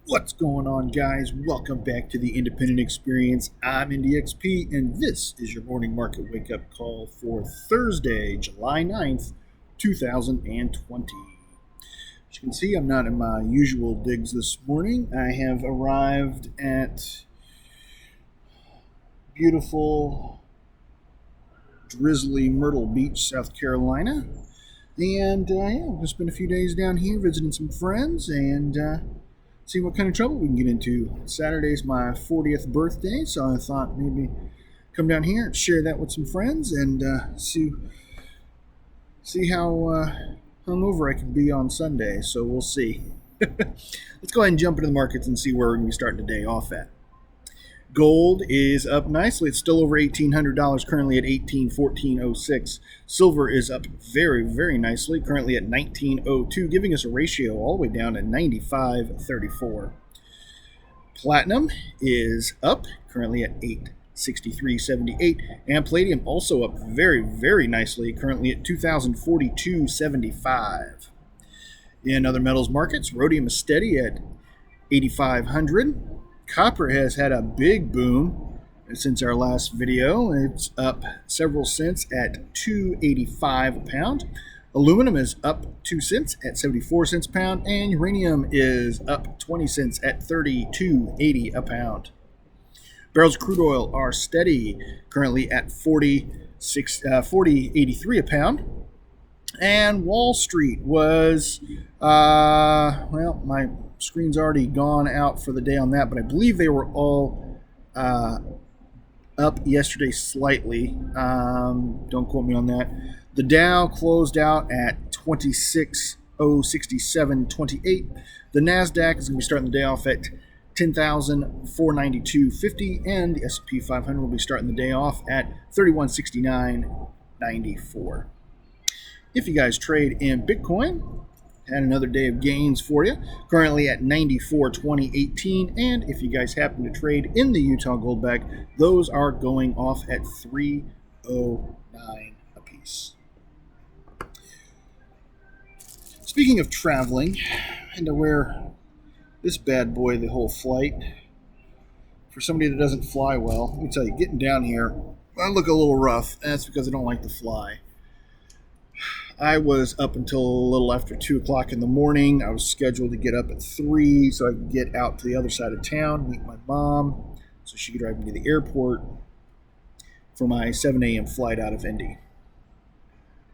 What's going on, guys? Welcome back to the Independent Experience. I'm Indy XP, and this is your morning market wake up call for Thursday, July 9th, 2020. As you can see, I'm not in my usual digs this morning. I have arrived at beautiful, drizzly Myrtle Beach, South Carolina. And I'm going to spend a few days down here visiting some friends and see what kind of trouble we can get into. Saturday's my 40th birthday, so I thought maybe come down here and share that with some friends and see how hungover I can be on Sunday. So we'll see. Let's go ahead and jump into the markets and see where we're going to be starting the day off at. Gold is up nicely. It's still over $1,800, currently at $1814.06. Silver is up very, very nicely, currently at $19.02, giving us a ratio all the way down at 95.34. Platinum is up, currently at $863.78, and palladium also up very, very nicely, currently at $2,042.75. In other metals markets, rhodium is steady at 8,500. Copper has had a big boom since our last video. It's up several cents at $2.85 a pound. Aluminum is up 2 cents at 74 cents a pound, and uranium is up 20 cents at $32.80 a pound. Barrels of crude oil are steady, currently at $40.83 a pound. And Wall Street was, my screen's already gone out for the day on that, but I believe they were all up yesterday slightly. Don't quote me on that. The Dow closed out at 26,067.28. The NASDAQ is going to be starting the day off at 10,492.50, and the S&P 500 will be starting the day off at 3169.94. If you guys trade in Bitcoin, had another day of gains for you, currently at 94.2018. And if you guys happen to trade in the Utah Goldback, those are going off at 309 apiece. Speaking of traveling, I had to wear this bad boy the whole flight. For somebody that doesn't fly well, let me tell you, getting down here, I look a little rough. That's because I don't like to fly. I was up until a little after 2 o'clock in the morning. I was scheduled to get up at 3 so I could get out to the other side of town, meet my mom, so she could drive me to the airport for my 7 a.m. flight out of Indy.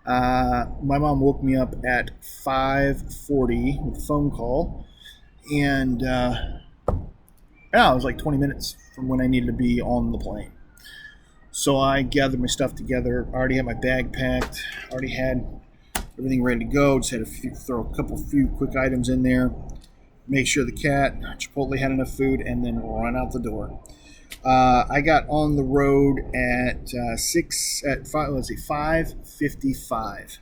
My mom woke me up at 5:40 with a phone call, and it was like 20 minutes from when I needed to be on the plane. So I gathered my stuff together. I already had my bag packed. Already had everything ready to go. Just had to throw a few quick items in there. Make sure the cat, Chipotle, had enough food, and then run out the door. I got on the road at 5:55,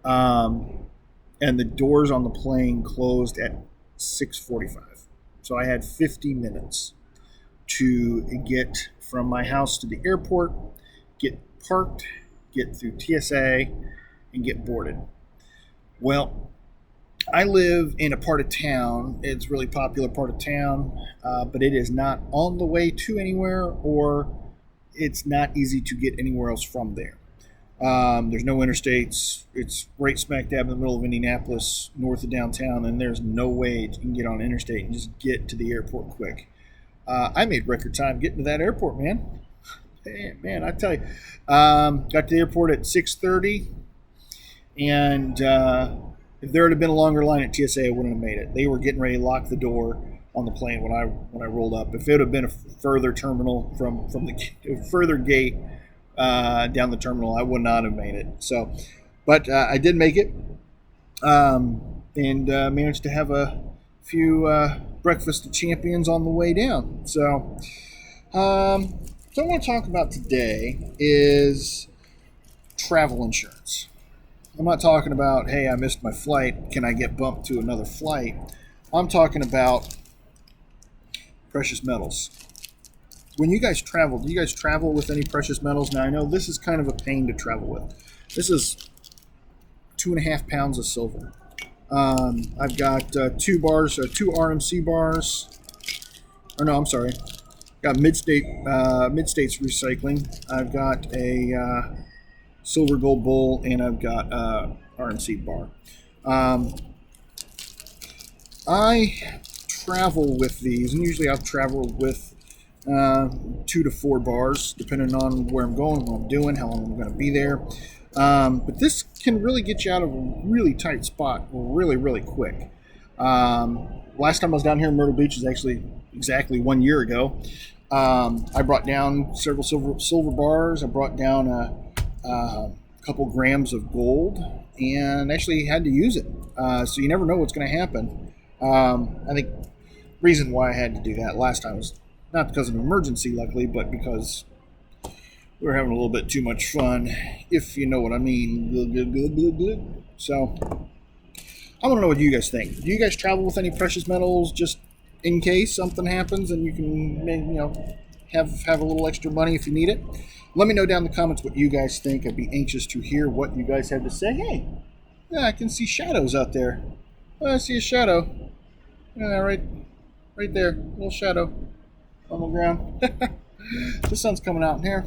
and the doors on the plane closed at 6:45. So I had 50 minutes to get from my house to the airport, get parked, get through TSA, and get boarded. Well, I live in a part of town. It's a really popular part of town, but it is not on the way to anywhere, or it's not easy to get anywhere else from there. There's no interstates. It's right smack dab in the middle of Indianapolis, north of downtown, and there's no way you can get on an interstate and just get to the airport quick. I made record time getting to that airport, man. Man, I tell you. Got to the airport at 6:30, and if there had been a longer line at TSA, I wouldn't have made it. They were getting ready to lock the door on the plane when I rolled up. If it would have been a further terminal from the further gate down the terminal, I would not have made it. So, but I did make it, and managed to have a few breakfast of champions on the way down. So, what I want to talk about today is travel insurance. I'm not talking about, hey, I missed my flight, can I get bumped to another flight? I'm talking about precious metals. When you guys travel, do you guys travel with any precious metals? Now, I know this is kind of a pain to travel with. This is 2.5 pounds of silver. I've got two bars, two RMC bars. Or no, I'm sorry. Got Mid-States Recycling. I've got a silver gold bowl, and I've got RMC bar. I travel with these, and usually I'll travel with 2 to 4 bars, depending on where I'm going, what I'm doing, how long I'm going to be there. But this can really get you out of a really tight spot really, really quick. Last time I was down here in Myrtle Beach is actually exactly 1 year ago. I brought down several silver bars. I brought down a couple grams of gold, and actually had to use it. So you never know what's going to happen. I think the reason why I had to do that last time was not because of an emergency, luckily, but because we were having a little bit too much fun, if you know what I mean. So I want to know what you guys think. Do you guys travel with any precious metals just in case something happens and you can, have a little extra money if you need it? Let me know down in the comments what you guys think. I'd be anxious to hear what you guys have to say. Hey, yeah, I can see shadows out there. Oh, I see a shadow. Yeah, right there, a little shadow on the ground. The sun's coming out in here.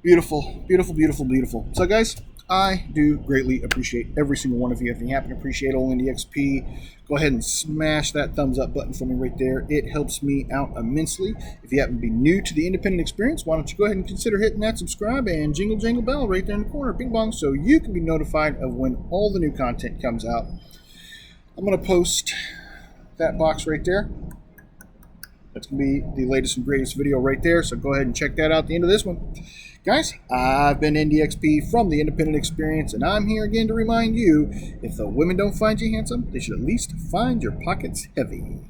Beautiful, beautiful, beautiful, beautiful. So, guys, I do greatly appreciate every single one of you. If you happen to appreciate old Indy XP, go ahead and smash that thumbs up button for me right there. It helps me out immensely. If you happen to be new to the independent experience, why don't you go ahead and consider hitting that subscribe and jingle jangle bell right there in the corner, bing bong, so you can be notified of when all the new content comes out. I'm going to post that box right there. That's going to be the latest and greatest video right there, so go ahead and check that out at the end of this one. Guys, I've been Indy XP from the Independent Experience, and I'm here again to remind you, if the women don't find you handsome, they should at least find your pockets heavy.